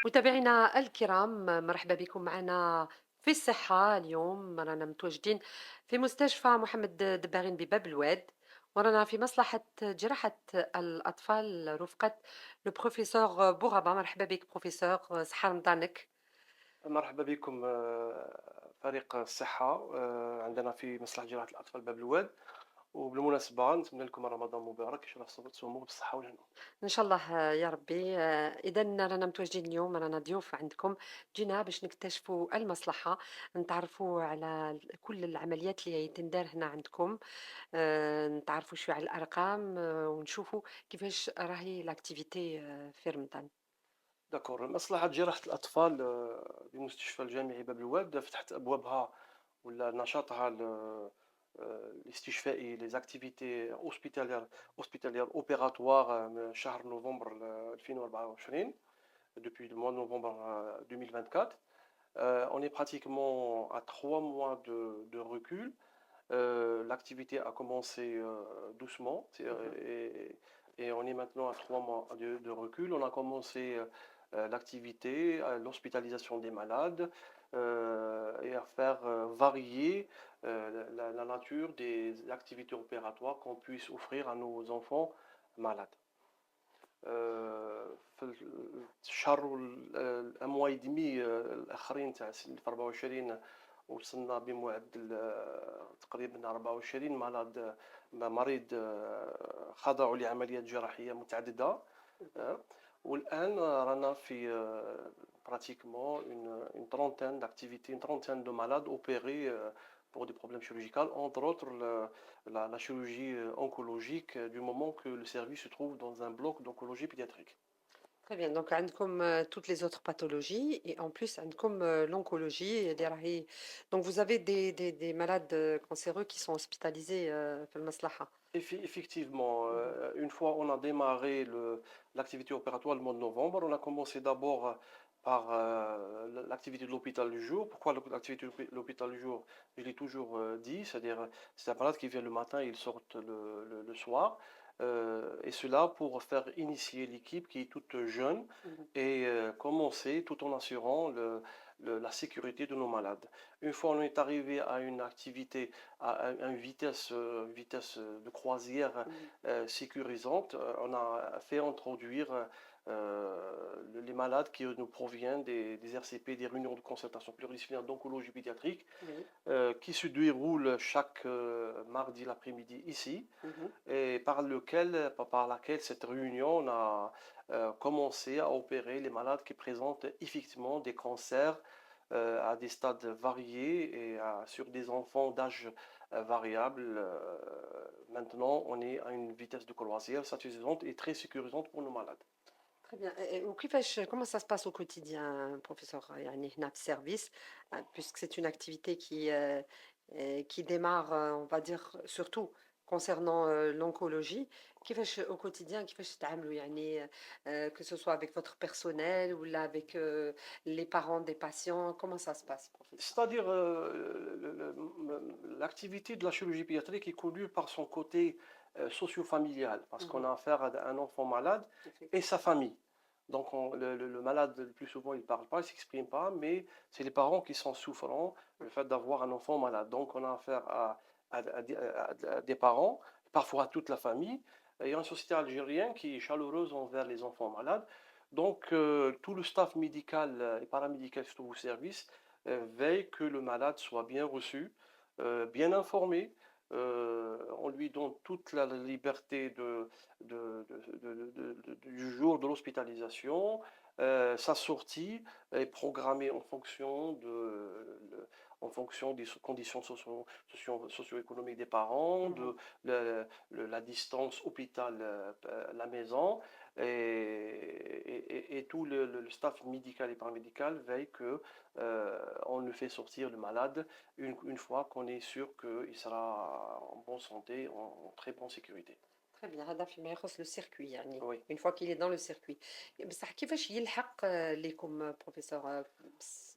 متابعينا الكرام، مرحبا بكم معنا في الصحة. اليوم رانا متواجدين في مستشفى محمد دباغين بباب الواد، ورانا في مصلحة جراحة الأطفال رفقة البروفيسور بوغابا. مرحبا بك بروفيسور، صحة رمضانك. مرحبا بكم فريق الصحة عندنا في مصلحة جراحة الأطفال باب الواد. وبالمناسبة نتمنى لكم رمضان مبارك، إن شاء الله تصوموا بالصحة والهنا. إن شاء الله يا ربي. إذا رانا متواجدين اليوم، رانا ضيوف عندكم. جينا باش نكتشفوا المصلحة، نتعرفوا على كل العمليات اللي تندار هنا عندكم، نتعرفوا شوية على الأرقام، ونشوفوا كيفاش راهي l'activité في رمضان. داكور، مصلحة جراحة الأطفال بمستشفى الجامعي باب الواد فتحت أبوابها ولا نشاطها الاستشفائي les activités hospitalières opératoires من شهر نوفمبر 2024 depuis le mois de novembre 2024. On est pratiquement à 3 mois de recul. L'activité a commencé doucement Mhm. et on est maintenant à 3 mois de recul. On a commencé l'activité, l'hospitalisation des malades et à faire varier la nature des activités opératoires qu'on puisse offrir à nos enfants malades. في الشهر الأموا يدمي الآخرين تاع سنة 24 وصلنا بمعدل تقريبا 24 مريض خضعوا لعمليات جراحية متعددة. والآن رانا في pratiquement une trentaine d'activités, une trentaine de malades opérés pour des problèmes chirurgicaux, entre autres la chirurgie oncologique, du moment que le service se trouve dans un bloc d'oncologie pédiatrique. Très bien. Donc, عندكم toutes les autres pathologies et en plus عندكم l'oncologie اللي راهي. Donc, vous avez des malades cancéreux qui sont hospitalisés في المصلحة. Effectivement, Mhm. une fois on a démarré l'activité opératoire le mois de novembre, on a commencé d'abord par l'activité de l'hôpital du jour. Pourquoi l'activité de l'hôpital du jour? Je l'ai toujours dit, c'est-à-dire c'est un malade qui vient le matin et il sort le soir. Et cela pour faire initier l'équipe qui est toute jeune Mhm. et commencer tout en assurant la sécurité de nos malades. Une fois on est arrivé à une activité à une vitesse de croisière Mhm. sécurisante, on a fait introduire les malades qui nous proviennent des RCP, des réunions de concertation pluridisciplinaire d'oncologie pédiatrique, Oui. qui se déroulent chaque mardi l'après-midi ici, Mhm. et par laquelle cette réunion on a commencé à opérer les malades qui présentent effectivement des cancers à des stades variés et sur des enfants d'âge variable. Maintenant, on est à une vitesse de croisière satisfaisante et très sécurisante pour nos malades. Très bien. وكيفاش comment ça se passe au quotidien professeur يعني هنا في السيرفيس، puisque c'est une activité qui démarre on va dire surtout concernant l'oncologie. كيفاش au quotidien كيفاش تتعاملوا يعني que ce soit avec votre personnel ou là avec les parents des patients, comment ça se passe professeur? C'est-à-dire, l'activité de la chirurgie pédiatrique est connue par son côté socio-familial, parce qu'on Mhm. a affaire à un enfant malade et sa Effectivement. famille. Donc, le malade, le plus souvent, il ne parle pas, il ne s'exprime pas, mais c'est les parents qui sont souffrants le fait d'avoir un enfant malade. Donc, on a affaire à des parents, parfois à toute la famille. Il y a une société algérienne qui est chaleureuse envers les enfants malades. Donc, tout le staff médical et paramédical qui se trouve au service veille que le malade soit bien reçu, bien informé. On lui donne toute la liberté du jour de l'hospitalisation. Sa sortie est programmée en fonction des conditions socio-économiques des parents, Mhm. la distance hôpital-la maison. Et tout le staff médical et paramédical veille que on le fait sortir le malade une fois qu'on est sûr qu'il sera en bonne santé, en très bonne sécurité. Très bien. هذا فيما يخص le circuit يعني Oui. une fois qu'il est dans le circuit. بصح كيفاش يلحق ليكم professeur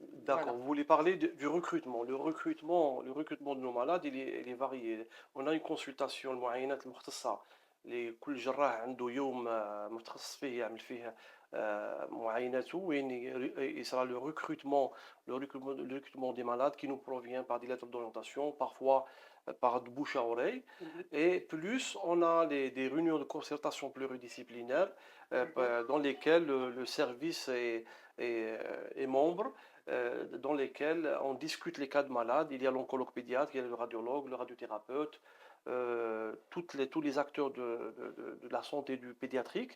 D'accord. voilà. Vous voulez parler du recrutement. Le recrutement de nos malades, il est varié. On a une consultation المعاينات المختصة لكل جراح عنده يوم متخصص فيه يعمل فيه معاينته وين il sera le recrutement des malades qui nous provient par des lettres d'orientation, parfois par de bouche à oreille. Mhm. Et plus, on a des réunions de concertation pluridisciplinaires Mhm. dans lesquelles le service est membre, dans lesquelles on discute les cas de malades. Il y a l'oncologue pédiatre, il y a le radiologue, le radiothérapeute, tous les acteurs de la santé du pédiatrique.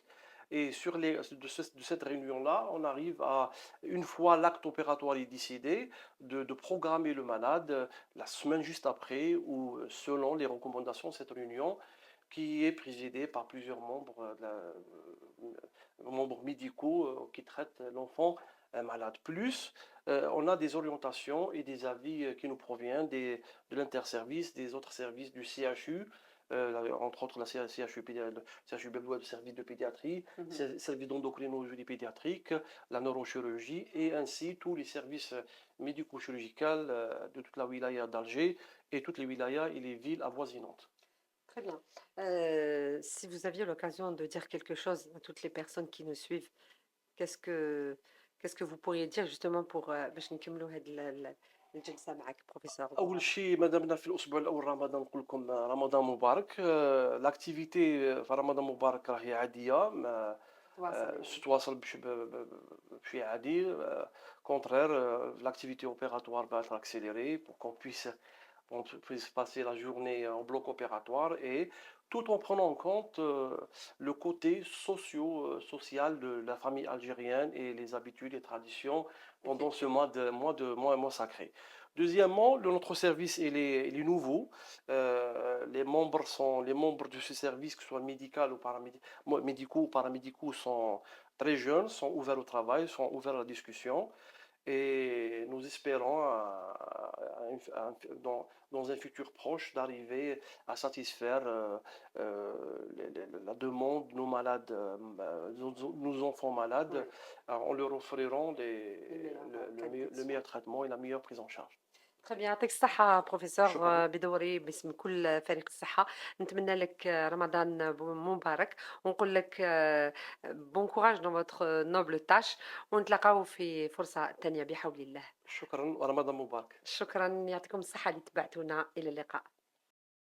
Et de cette réunion-là, on arrive à, une fois l'acte opératoire est décidé, de programmer le malade la semaine juste après ou selon les recommandations de cette réunion qui est présidée par plusieurs membres médicaux qui traitent l'enfant malade. Plus, on a des orientations et des avis qui nous proviennent de l'interservice, des autres services du CHU, entre autres la CHU, le CHU Bellois, le service de pédiatrie, Mhm. le service d'endocrinologie pédiatrique, la neurochirurgie et ainsi tous les services médico-chirurgicaux de toute la wilaya d'Alger et toutes les wilayas et les villes avoisinantes. Très bien. Si vous aviez l'occasion de dire quelque chose à toutes les personnes qui nous suivent, qu'est-ce que qu'est-ce que vous pourriez dire justement pour باش نكملوا هاد الجلسة معك بروفيسور أول دوارة؟ شيء ما دامنا في الأسبوع الأول رمضان نقول لكم رمضان مبارك. لاكتيفيتي في رمضان مبارك راهي عادية، تواصل يعني. تتواصل بشيء عادي. كونترير l'activité opératoire va être accélérée pour qu'on puisse passer la journée en bloc opératoire et tout en prenant en compte le côté social de la famille algérienne et les habitudes et traditions pendant ce Effectivement. mois sacré. Deuxièmement, notre service il est nouveau. Les membres de ce service, que ce soit médical ou médicaux ou paramédicaux, sont très jeunes, sont ouverts au travail, sont ouverts à la discussion. Et nous espérons, dans un futur proche, d'arriver à satisfaire la demande de nos malades, nos enfants malades, Ouais, en leur offriront les meilleures qualités de le soins. meilleur traitement et la meilleure prise en charge. très bien يعطيك الصحة بروفيسور شكرا. بدوري باسم كل فريق الصحة نتمنى لك رمضان مبارك ونقول لك بون كوراج dans votre noble tâche ونتلاقاو في فرصة تانية بحول الله. شكرا ورمضان مبارك. شكرا يعطيكم الصحة اللي تبعتونا إلى اللقاء.